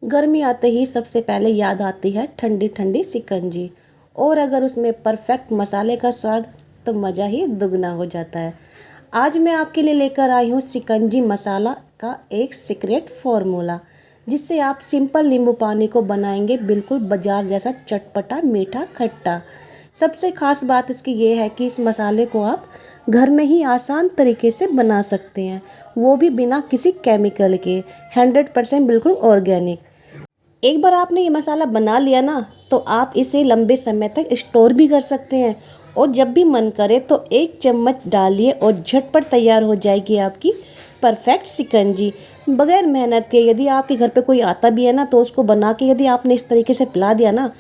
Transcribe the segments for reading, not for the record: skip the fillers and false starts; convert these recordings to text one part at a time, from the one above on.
गर्मी आते ही सबसे पहले याद आती है ठंडी ठंडी शिकंजी। और अगर उसमें परफेक्ट मसाले का स्वाद तो मज़ा ही दुगना हो जाता है। आज मैं आपके लिए लेकर आई हूँ शिकंजी मसाला का एक सीक्रेट फॉर्मूला, जिससे आप सिंपल नींबू पानी को बनाएंगे बिल्कुल बाजार जैसा चटपटा मीठा खट्टा। सबसे ख़ास बात इसकी ये है कि इस मसाले को आप घर में ही आसान तरीके से बना सकते हैं, वो भी बिना किसी केमिकल के। 100% बिल्कुल ऑर्गेनिक। एक बार आपने ये मसाला बना लिया ना, तो आप इसे लंबे समय तक स्टोर भी कर सकते हैं। और जब भी मन करे तो एक चम्मच डालिए और झटपट तैयार हो जाएगी आपकी परफेक्ट शिकंजी, बगैर मेहनत के। यदि आपके घर पे कोई आता भी है ना, तो उसको बना के यदि आपने इस तरीके से पिला दिया ना,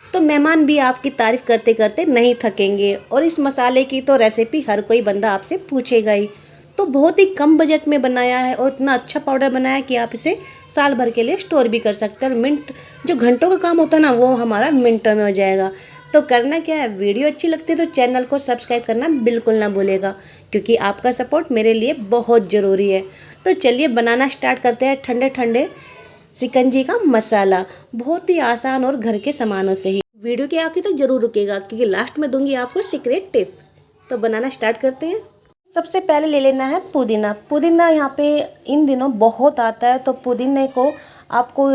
तो मेहमान भी आपकी तारीफ करते करते नहीं थकेंगे। और इस मसाले की तो रेसिपी हर कोई बंदा आपसे पूछेगा ही। तो बहुत ही कम बजट में बनाया है और इतना अच्छा पाउडर बनाया है कि आप इसे साल भर के लिए स्टोर भी कर सकते हैं। और मिनट जो घंटों का काम होता है ना, वो हमारा मिनटों में हो जाएगा। तो करना क्या है, वीडियो अच्छी लगती है तो चैनल को सब्सक्राइब करना बिल्कुल ना भूलेगा, क्योंकि आपका सपोर्ट मेरे लिए बहुत ज़रूरी है। तो चलिए बनाना स्टार्ट करते हैं ठंडे ठंडे शिकंजी का मसाला, बहुत ही आसान और घर के सामानों से ही। वीडियो के आखिर तक जरूर रुकेगा, क्योंकि लास्ट में दूंगी आपको सीक्रेट टिप। तो बनाना स्टार्ट करते हैं। सबसे पहले ले लेना है पुदीना। पुदीना यहाँ पे इन दिनों बहुत आता है, तो पुदीने को आपको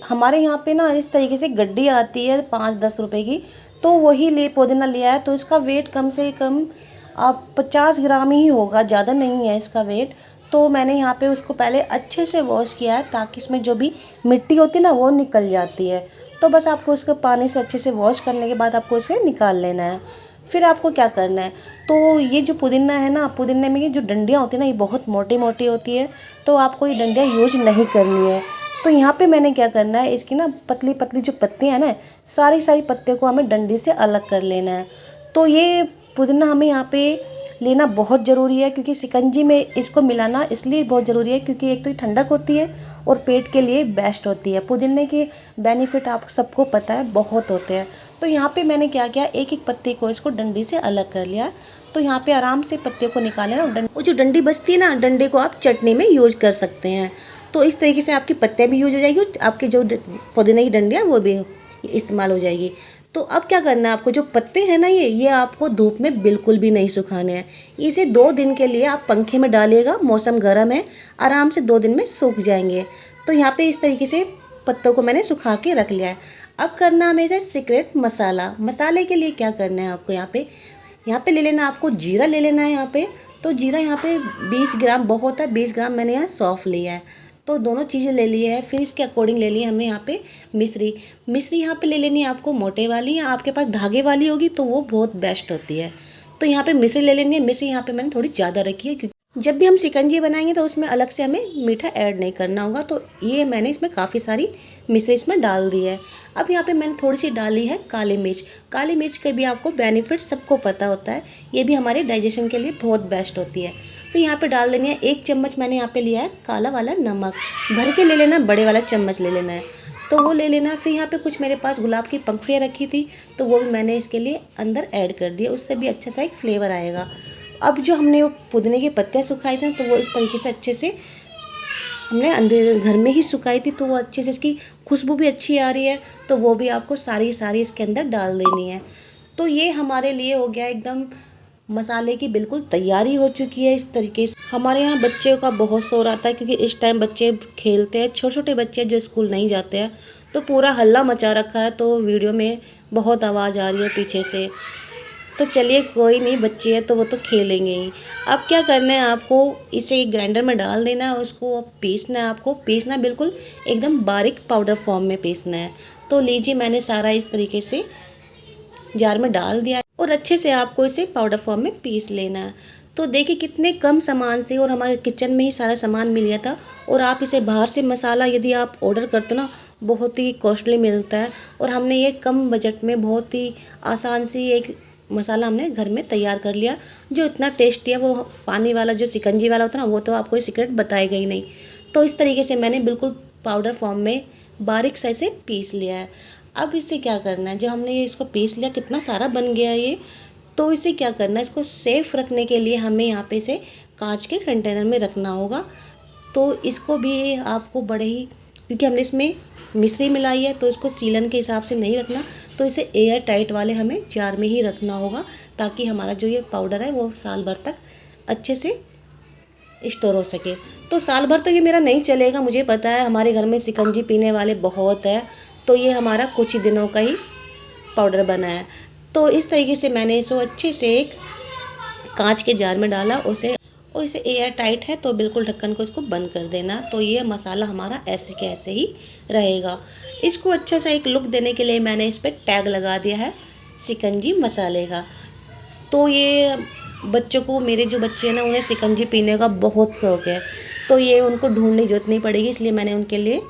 हमारे यहाँ पे ना इस तरीके से गड्डी आती है 5-10 रुपए की, तो वही पुदीना लिया है। तो इसका वेट कम से कम आप 50 ग्राम ही होगा, ज़्यादा नहीं है इसका वेट। तो मैंने यहाँ पे उसको पहले अच्छे से वॉश किया है, ताकि इसमें जो भी मिट्टी होती है ना, वो निकल जाती है। तो बस आपको उसको पानी से अच्छे से वॉश करने के बाद आपको इसे निकाल लेना है। फिर आपको क्या करना है, तो ये जो पुदीना है ना, पुदीने में ये जो डंडियाँ होती है ना, ये बहुत मोटी मोटी होती है। तो आपको ये डंडियाँ यूज नहीं करनी है। तो यहाँ पे मैंने क्या करना है, इसकी ना पतली पतली जो पत्तियाँ हैं ना, सारी सारी पत्तियों को हमें डंडी से अलग कर लेना है। तो ये पुदीना हमें यहाँ पे लेना बहुत ज़रूरी है, क्योंकि शिकंजी में इसको मिलाना इसलिए बहुत ज़रूरी है, क्योंकि एक तो ये ठंडक होती है और पेट के लिए बेस्ट होती है। पुदीने के बेनिफिट आप सबको पता है, बहुत होते हैं। तो यहाँ पे मैंने क्या किया, एक एक पत्ती को इसको डंडी से अलग कर लिया। तो यहाँ पे आराम से पत्तियों को निकालें और वो जो डंडी बचती है ना, डंडे को आप चटनी में यूज कर सकते हैं। तो इस तरीके से आपकी पत्तियाँ भी यूज हो जाएगी और आपकी जो पुदीने की डंडियाँ वो भी इस्तेमाल हो जाएगी। तो अब क्या करना है आपको, जो पत्ते हैं ना, ये आपको धूप में बिल्कुल भी नहीं सुखाने हैं। इसे 2 दिन के लिए आप पंखे में डालिएगा, मौसम गर्म है, आराम से 2 दिन में सूख जाएंगे। तो यहाँ पे इस तरीके से पत्तों को मैंने सुखा के रख लिया है। अब करना है मेरा सीक्रेट मसाला। मसाले के लिए क्या करना है आपको, यहाँ पे ले लेना, आपको जीरा ले लेना है यहाँ पे। तो जीरा यहाँ पे 20 ग्राम बहुत है, 20 ग्राम मैंने यहाँ सौंफ लिया है। तो दोनों चीज़ें ले ली है। फिर इसके अकॉर्डिंग ले ली है हमने यहाँ पे मिश्री। मिश्री यहाँ पे ले लेनी है आपको मोटे वाली, या आपके पास धागे वाली होगी तो वो बहुत बेस्ट होती है। तो यहाँ पे मिश्री ले लेनी है। मिश्री यहाँ पे मैंने थोड़ी ज़्यादा रखी है, क्योंकि जब भी हम शिकंजी बनाएंगे तो उसमें अलग से हमें मीठा ऐड नहीं करना होगा। तो ये मैंने इसमें काफ़ी सारी मिर्ची इसमें डाल दी है। अब यहाँ पे मैंने थोड़ी सी डाली है काली मिर्च। काली मिर्च के भी आपको बेनिफिट सबको पता होता है, ये भी हमारे डाइजेशन के लिए बहुत बेस्ट होती है। फिर यहाँ पे डाल देनी है 1 चम्मच मैंने यहाँ पे लिया है काला वाला नमक। भर के ले लेना, बड़े वाला चम्मच ले लेना है, तो वो ले लेना। फिर यहाँ पे कुछ मेरे पास गुलाब की पंखुड़ियाँ रखी थी, तो वो भी मैंने इसके लिए अंदर ऐड कर दिया, उससे भी अच्छा सा एक फ्लेवर आएगा। अब जो हमने वो पुदीने की पत्तियाँ सुखाई थी, तो वो इस तरीके से अच्छे से हमने अंदर घर में ही सुखाई थी, तो वो अच्छे से इसकी खुशबू भी अच्छी आ रही है। तो वो भी आपको सारी सारी इसके अंदर डाल देनी है। तो ये हमारे लिए हो गया एकदम मसाले की बिल्कुल तैयारी हो चुकी है। इस तरीके से हमारे यहाँ बच्चों का बहुत शोर आता है, क्योंकि इस टाइम बच्चे खेलते हैं, छोटे छोटे बच्चे जो स्कूल नहीं जाते हैं, तो पूरा हल्ला मचा रखा है। तो वीडियो में बहुत आवाज़ आ रही है पीछे से। तो चलिए कोई नहीं, बच्चे हैं तो वो तो खेलेंगे ही। अब क्या करना है आपको, इसे ग्राइंडर में डाल देना है, उसको अब पीसना है। आपको पीसना बिल्कुल एकदम बारीक पाउडर फॉर्म में पीसना है। तो लीजिए मैंने सारा इस तरीके से जार में डाल दिया है, और अच्छे से आपको इसे पाउडर फॉर्म में पीस लेना है। तो देखिए कितने कम सामान से, और हमारे किचन में ही सारा सामान मिल गया था। और आप इसे बाहर से मसाला यदि आप ऑर्डर करते हो ना, बहुत ही कॉस्टली मिलता है। और हमने ये कम बजट में बहुत ही आसान सी एक मसाला हमने घर में तैयार कर लिया, जो इतना टेस्टी है। वो पानी वाला जो शिकंजी वाला होता है ना, वो तो आपको सीक्रेट बताएगा ही नहीं। तो इस तरीके से मैंने बिल्कुल पाउडर फॉर्म में बारीक से इसे पीस लिया है। अब इससे क्या करना है, जब हमने ये इसको पीस लिया, कितना सारा बन गया ये, तो इसे क्या करना है, इसको सेफ रखने के लिए हमें यहाँ पे इसे कांच के कंटेनर में रखना होगा। तो इसको भी आपको बड़े ही क्योंकि हमने इसमें मिश्री मिलाई है, तो इसको सीलन के हिसाब से नहीं रखना, तो इसे एयर टाइट वाले हमें जार में ही रखना होगा, ताकि हमारा जो ये पाउडर है वो साल भर तक अच्छे से स्टोर हो सके। तो साल भर तो ये मेरा नहीं चलेगा, मुझे पता है, हमारे घर में शिकंजी पीने वाले बहुत है, तो ये हमारा कुछ ही दिनों का ही पाउडर बना है। तो इस तरीके से मैंने इसको अच्छे से एक कांच के जार में डाला और इसे एयर टाइट है, तो बिल्कुल ढक्कन को इसको बंद कर देना। तो ये मसाला हमारा ऐसे के ऐसे ही रहेगा। इसको अच्छा सा एक लुक देने के लिए मैंने इस पर टैग लगा दिया है शिकंजी मसाले का। तो ये बच्चों को, मेरे जो बच्चे हैं ना, उन्हें शिकंजी पीने का बहुत शौक़ है, तो ये उनको ढूंढने की जरूरत नहीं पड़ेगी, इसलिए मैंने उनके लिए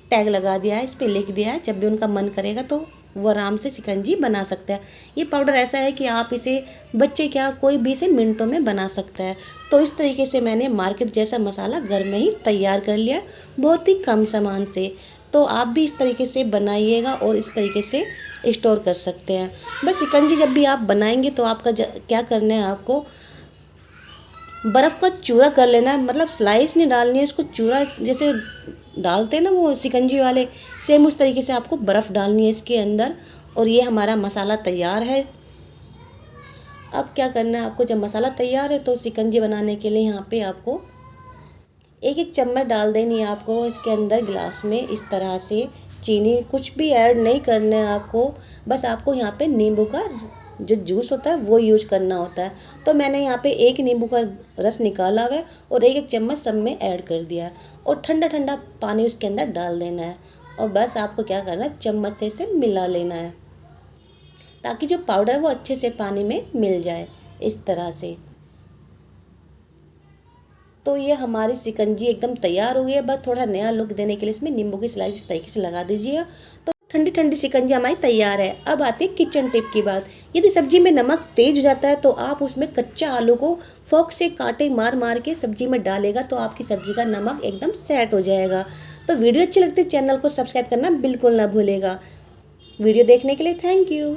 टैग लगा दिया है, इस पर लिख दिया है, जब भी उनका मन करेगा तो वो आराम से शिकंजी बना सकता है। ये पाउडर ऐसा है कि आप इसे, बच्चे क्या, कोई भी इसे मिनटों में बना सकता है। तो इस तरीके से मैंने मार्केट जैसा मसाला घर में ही तैयार कर लिया, बहुत ही कम सामान से। तो आप भी इस तरीके से बनाइएगा और इस तरीके से स्टोर कर सकते हैं। बस शिकंजी जब भी आप बनाएंगे तो आपका क्या करना है, आपको बर्फ़ का चूरा कर लेना है, मतलब स्लाइस नहीं डालनी है, उसको चूरा जैसे डालते हैं ना वो शिकंजी वाले, सेम उस तरीके से आपको बर्फ़ डालनी है इसके अंदर। और ये हमारा मसाला तैयार है। अब क्या करना है आपको, जब मसाला तैयार है तो शिकंजी बनाने के लिए यहाँ पे आपको एक एक चम्मच डाल देनी है आपको इसके अंदर गिलास में। इस तरह से चीनी कुछ भी ऐड नहीं करना है आपको, बस आपको यहाँ पे नींबू का जो जूस होता है वो यूज करना होता है। तो मैंने यहाँ पे एक नींबू का रस निकाला हुआ है और एक एक चम्मच सब में ऐड कर दिया है, और ठंडा ठंडा पानी उसके अंदर डाल देना है। और बस आपको क्या करना है, चम्मच से इसे मिला लेना है, ताकि जो पाउडर है वो अच्छे से पानी में मिल जाए, इस तरह से। तो ये हमारी शिकंजी एकदम तैयार हो गई है। बस थोड़ा नया लुक देने के लिए इसमें नींबू की स्लाइस इस तरीके से लगा दीजिएगा। तो ठंडी ठंडी शिकंजी हमारी तैयार है। अब आती है किचन टिप की बात। यदि सब्जी में नमक तेज हो जाता है तो आप उसमें कच्चा आलू को फोक से कांटे मार मार के सब्जी में डालेगा, तो आपकी सब्जी का नमक एकदम सेट हो जाएगा। तो वीडियो अच्छी लगती है चैनल को सब्सक्राइब करना बिल्कुल ना भूलेगा। वीडियो देखने के लिए थैंक यू।